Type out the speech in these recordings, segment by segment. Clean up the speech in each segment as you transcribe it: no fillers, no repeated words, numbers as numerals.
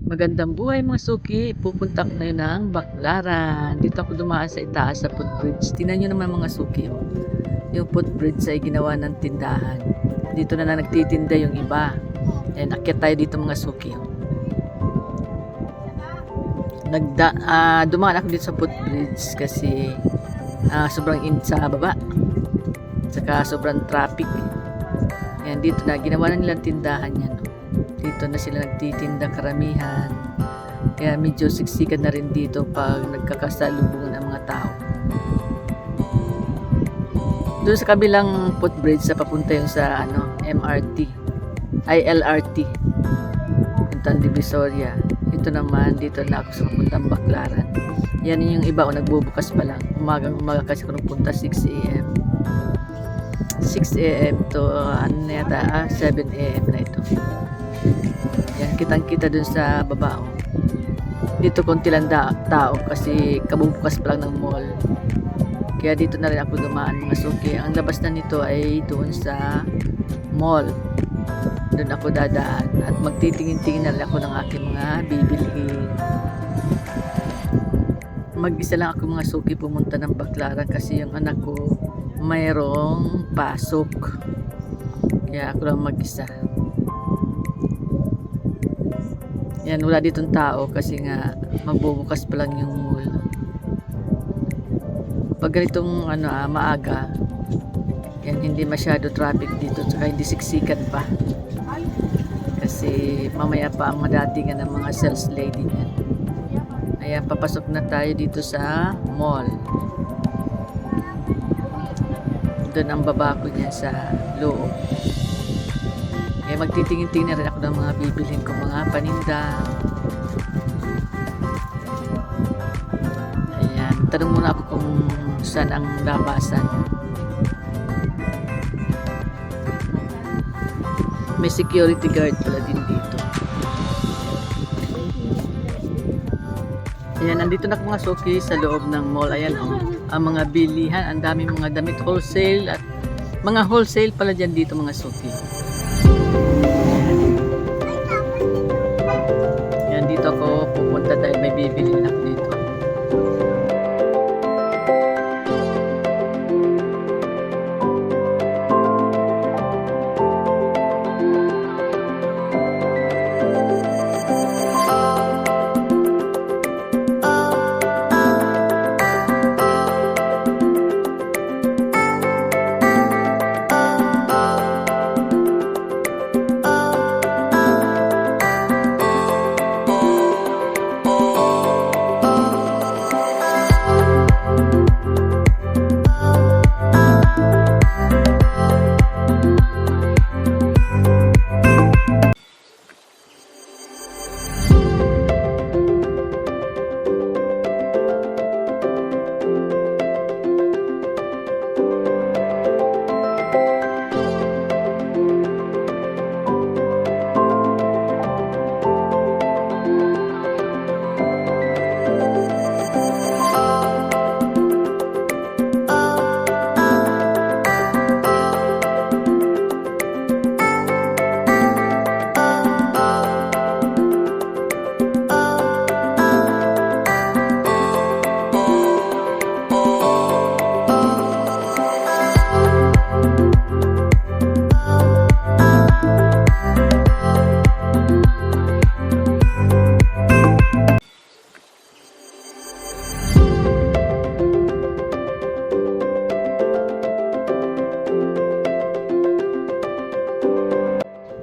Magandang buhay mga suki, pupunta ako ngayon ng Baclaran. Dito ako dumaan sa itaas sa footbridge. Tingnan nyo naman mga suki, oh. Yung footbridge ay ginawa ng tindahan. Dito na nagtitinda yung iba. Ayan, akyat tayo dito mga suki, oh. Dumaan ako dito sa footbridge kasi sobrang init sa baba. Saka sobrang traffic. Ayan, dito na ginawa na nilang tindahan yan, oh. Dito na sila nagtitinda karamihan. Kaya medyo siksikan na rin dito pag nagkakasalubungan ang mga tao. Doon sa kabilang footbridge sa papunta yung sa MRT ay LRT puntang Divisoria. Ito naman dito na ako sa papuntang Baclaran. Yan yung iba nagbubukas pa lang. Umaga kasi ako nagpunta 6 AM. 6 AM to 7 AM na ito. Yan, kitang-kita dun sa baba. Dito konti lang tao kasi kabubukas pa lang ng mall. Kaya dito na rin ako dumaan mga suki. Ang labas na nito ay doon sa mall. Doon ako dadaan at magtitingin-tingin na rin ako ng aking mga bibilhin. Mag-isa lang ako mga suki pumunta ng Baclaran kasi yung anak ko mayroong pasok. Kaya ako lang mag-isa. Yan, wala ditong tao kasi nga magbubukas pa lang yung mall. Pag ganitong maaga, yan, hindi masyado traffic dito, tsaka hindi siksikan pa. Kasi mamaya pa ang madatingan ng mga sales lady niyan. Ayan, papasok na tayo dito sa mall. Doon ang baba ko niya sa loob. Kaya magtitingin-tingin na rin ako ng mga bibilhin ko, mga paninda. Ayan, tanong muna ako kung saan ang labasan. May security guard pala din dito. Ayan, nandito na ako mga suki sa loob ng mall. Ayan, ang mga bilihan, ang daming mga damit wholesale at mga wholesale pala dyan dito mga suki. Yan, dito ako pupunta dahil may bibili ako dito.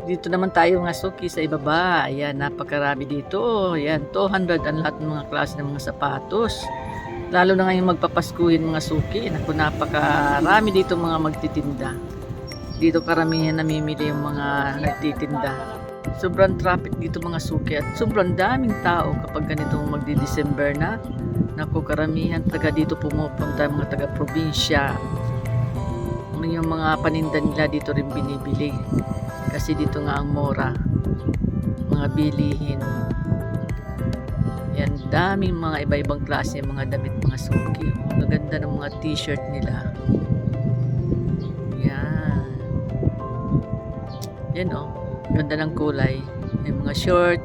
Dito naman tayo mga suki sa ibaba. Ayan, napakarami dito. Ayan, 200 ang lahat ng mga klase ng mga sapatos. Lalo na ngayong magpapaskuhin mga suki. Naku, napakarami dito mga magtitinda. Dito karamihan namimili yung mga nagtitinda. Sobrang traffic dito mga suki at sobrang daming tao kapag ganitong magdi-December na. Naku, karamihan taga dito pumupunta, mga taga-probinsya. Yung mga paninda nila dito rin binibili. Kasi dito nga ang mora, mga bilihin. Yan, daming mga iba-ibang klase, mga damit, mga suki. Ang ganda ng mga t-shirt nila. Yan. Yan ganda ng kulay. May mga short,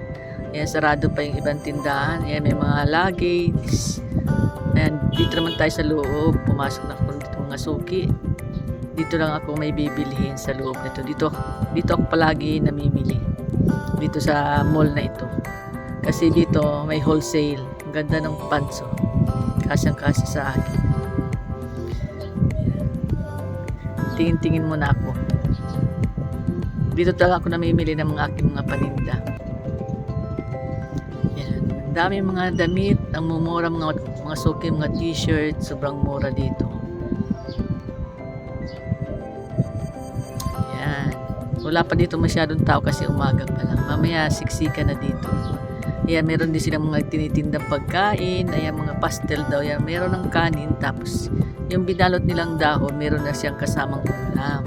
Ayan, sarado pa yung ibang tindahan. Ayan, may mga luggage. Ayan, dito naman tayo sa loob. Pumasok na ako dito mga suki. Dito lang ako may bibilihin sa loob nito. Dito ako palagi namimili. Dito sa mall na ito. Kasi dito may wholesale. Ang ganda ng pants. Kasyang-kasya sa akin. Tingin-tingin muna ako. Dito talaga ako namimili ng mga aking mga paninda. Yan. Ang dami mga damit, ang mumura, mga suki, mga t-shirt, sobrang mura dito. Yan. Wala pa dito masyadong tao kasi umaga pa lang. Mamaya siksika na dito. Ayan, meron din silang mga tinitindang pagkain. Ayan, mga pastel daw. Ayan, meron ng kanin. Tapos, yung binalot nilang dahon, meron na siyang kasamang ulam.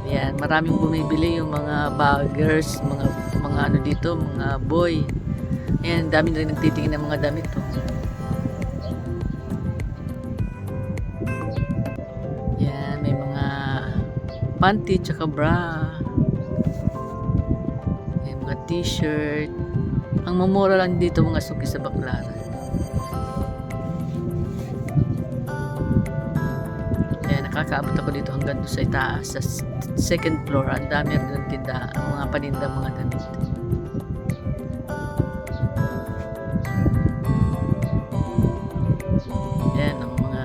Ayan, maraming bumibili yung mga baggers, mga ano dito, mga boy. Ayan, dami na rin nagtitingin ng mga damit. Ayan, may mga panty tsaka bra. Ayan, mga t-shirt. Ang mumura lang dito mga suki sa Baclaran. Ayan, nakakaabot ako dito hanggang doon sa itaas, sa second floor. Ang dami rin ng tinda, mga paninda, mga damit. Ayan, ang mga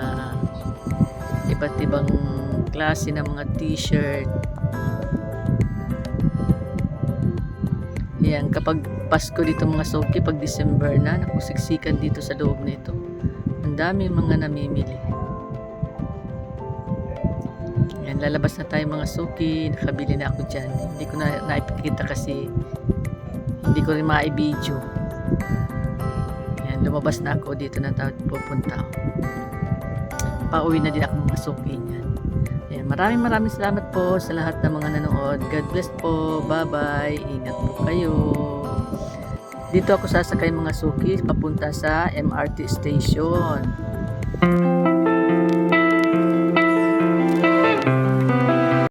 iba't ibang klase ng mga t-shirt. Ayan, kapag Pasko dito mga suki, pag December na, nakusiksikan dito sa loob nito. Ang dami mga namimili. Ayan, lalabas na tayo mga suki, nakabili na ako dyan. Hindi ko na naipakita kasi hindi ko rin ma-i-video. Ayan, lumabas na ako, dito na tayo pupunta. Pauwi na din ako mga suki niyan. Ayan, maraming salamat po sa lahat ng mga nanood. God bless po. Bye-bye. Ingat po kayo. Dito ako sasakay mga suki papunta sa MRT station.